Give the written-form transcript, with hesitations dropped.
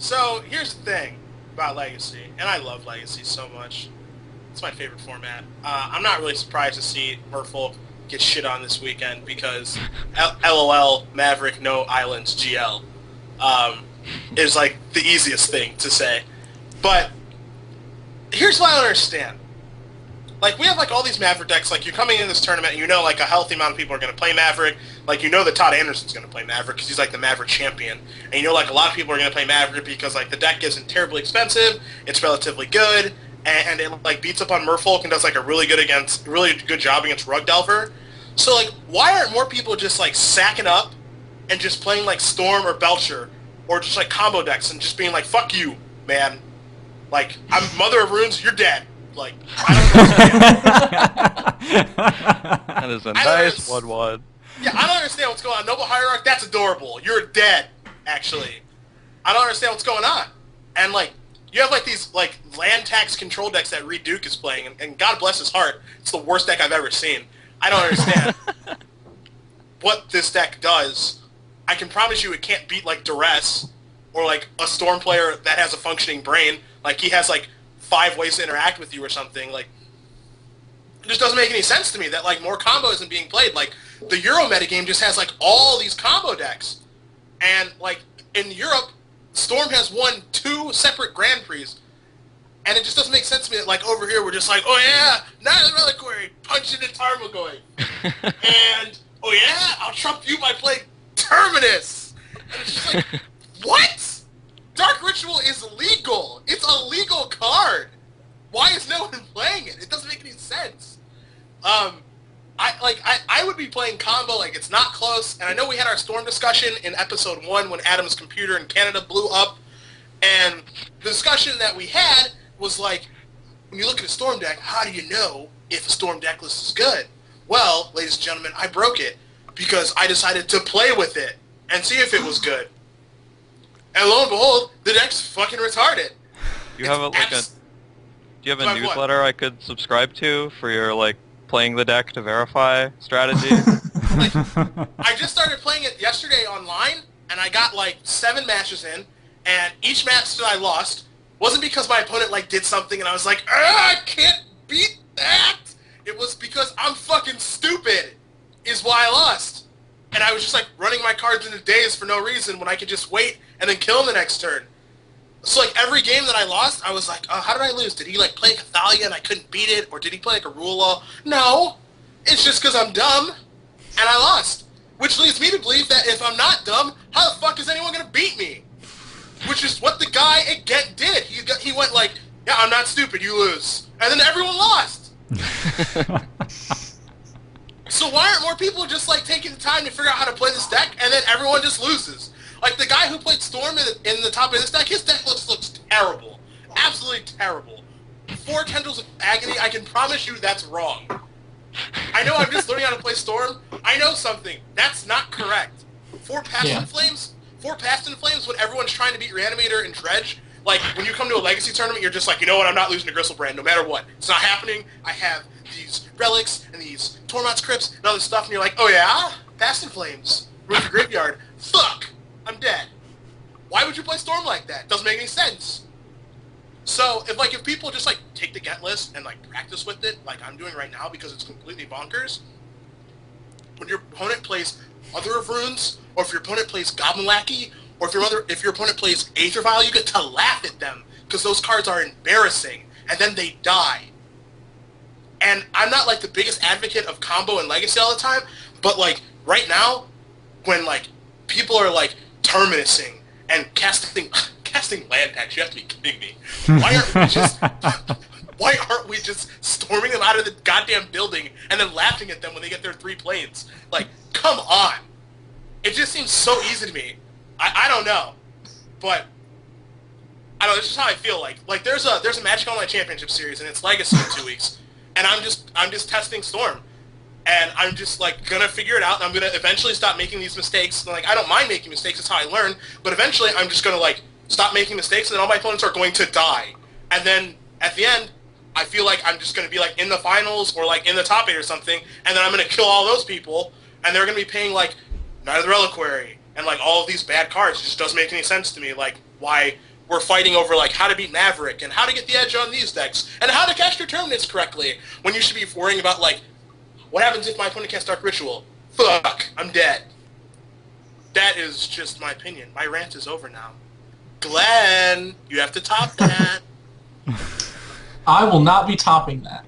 So here's the thing about Legacy, and I love Legacy so much. It's my favorite format. I'm not really surprised to see Merfolk get shit on this weekend because LOL Maverick No Islands GL is like the easiest thing to say. But here's what I don't understand. Like, we have, like, all these Maverick decks. Like, you're coming in this tournament, and you know, like, a healthy amount of people are going to play Maverick. Like, you know that Todd Anderson's going to play Maverick because he's, like, the Maverick champion. And you know, like, a lot of people are going to play Maverick because, like, the deck isn't terribly expensive, it's relatively good, and it, like, beats up on Merfolk and does, like, a really good job against Rug Delver. So, like, why aren't more people just, like, sacking up and just playing, like, Storm or Belcher or just, like, combo decks and just being like, fuck you, man. Like, I'm Mother of Runes, you're dead. Like, I don't understand. That is a nice 1-1. Yeah, I don't understand what's going on. Noble Hierarch, that's adorable. You're dead, actually. I don't understand what's going on. And, like, you have, like, these, like, land tax control decks that Reed Duke is playing, and God bless his heart, it's the worst deck I've ever seen. I don't understand what this deck does. I can promise you it can't beat, like, Duress or, like, a Storm player that has a functioning brain. Like, he has, like, 5 ways to interact with you or something. Like, it just doesn't make any sense to me that, like, more combo isn't being played. Like, the Euro metagame just has, like, all these combo decks. And, like, in Europe, Storm has won 2 separate Grand Prix. And it just doesn't make sense to me that, like, over here we're just like, oh yeah, Night Reliquary, punch into Tarmogoyf. And, oh yeah, I'll trump you by playing Terminus. And it's just like, what? Dark Ritual is legal. It's a legal card. Why is no one playing it? It doesn't make any sense. I would be playing combo like it's not close, and I know we had our Storm discussion in episode 1 when Adam's computer in Canada blew up, and the discussion that we had was like, when you look at a Storm deck, how do you know if a Storm deck list is good? Well, ladies and gentlemen, I broke it because I decided to play with it and see if it was good. And lo and behold, the deck's fucking retarded. Do you have a newsletter I could subscribe to for your, like, playing the deck to verify strategy? Like, I just started playing it yesterday online, and I got, like, 7 matches in, and each match that I lost wasn't because my opponent, like, did something and I was like, I can't beat that! It was because I'm fucking stupid, is why I lost. And I was just, like, running my cards into daze for no reason when I could just wait and then kill him the next turn. So, like, every game that I lost, I was like, oh, how did I lose? Did he, like, play Cathalia and I couldn't beat it? Or did he play, like, a rule law? No. It's just because I'm dumb, and I lost. Which leads me to believe that if I'm not dumb, how the fuck is anyone going to beat me? Which is what the guy at Get did. He went like, yeah, I'm not stupid, you lose. And then everyone lost. So why aren't more people just, like, taking the time to figure out how to play this deck, and then everyone just loses? Like, the guy who played Storm in the top of this deck, his deck looks terrible. Absolutely terrible. 4 Tendrils of Agony, I can promise you that's wrong. I know I'm just learning how to play Storm. I know something. That's not correct. 4 Passion Flames? 4 Passion Flames when everyone's trying to beat Reanimator and Dredge? Like, when you come to a Legacy tournament, you're just like, you know what, I'm not losing to Gristlebrand no matter what. It's not happening. I have these relics and these Tormod's Crypts and other stuff, and you're like, oh yeah? Passion Flames. Ruin the Graveyard. Fuck! I'm dead. Why would you play Storm like that? Doesn't make any sense. So, if people just, like, take the get list and, like, practice with it, like I'm doing right now because it's completely bonkers, when your opponent plays Mother of Runes, or if your opponent plays Goblin Lackey, or if your opponent plays Aether Vial, you get to laugh at them, because those cards are embarrassing, and then they die. And I'm not, like, the biggest advocate of combo and Legacy all the time, but, like, right now, when, like, people are, like, terminusing and casting land tax, you have to be kidding me. Why aren't we just storming them out of the goddamn building and then laughing at them when they get their 3 planes? Like, come on. It just seems so easy to me. I don't know. But I don't know, this is how I feel like. Like, there's a Magic Online Championship series and it's Legacy in 2 weeks. And I'm just testing Storm. And I'm just, like, gonna figure it out, and I'm gonna eventually stop making these mistakes. And, like, I don't mind making mistakes, it's how I learn, but eventually I'm just gonna, like, stop making mistakes, and then all my opponents are going to die. And then, at the end, I feel like I'm just gonna be, like, in the finals, or, like, in the top 8 or something, and then I'm gonna kill all those people, and they're gonna be paying, like, Night of the Reliquary, and, like, all of these bad cards. It just doesn't make any sense to me, like, why we're fighting over like how to beat Maverick and how to get the edge on these decks and how to cast your Terminus correctly, when you should be worrying about like, what happens if my opponent casts Dark Ritual? Fuck, I'm dead. That is just my opinion. My rant is over now. Glenn, you have to top that. I will not be topping that.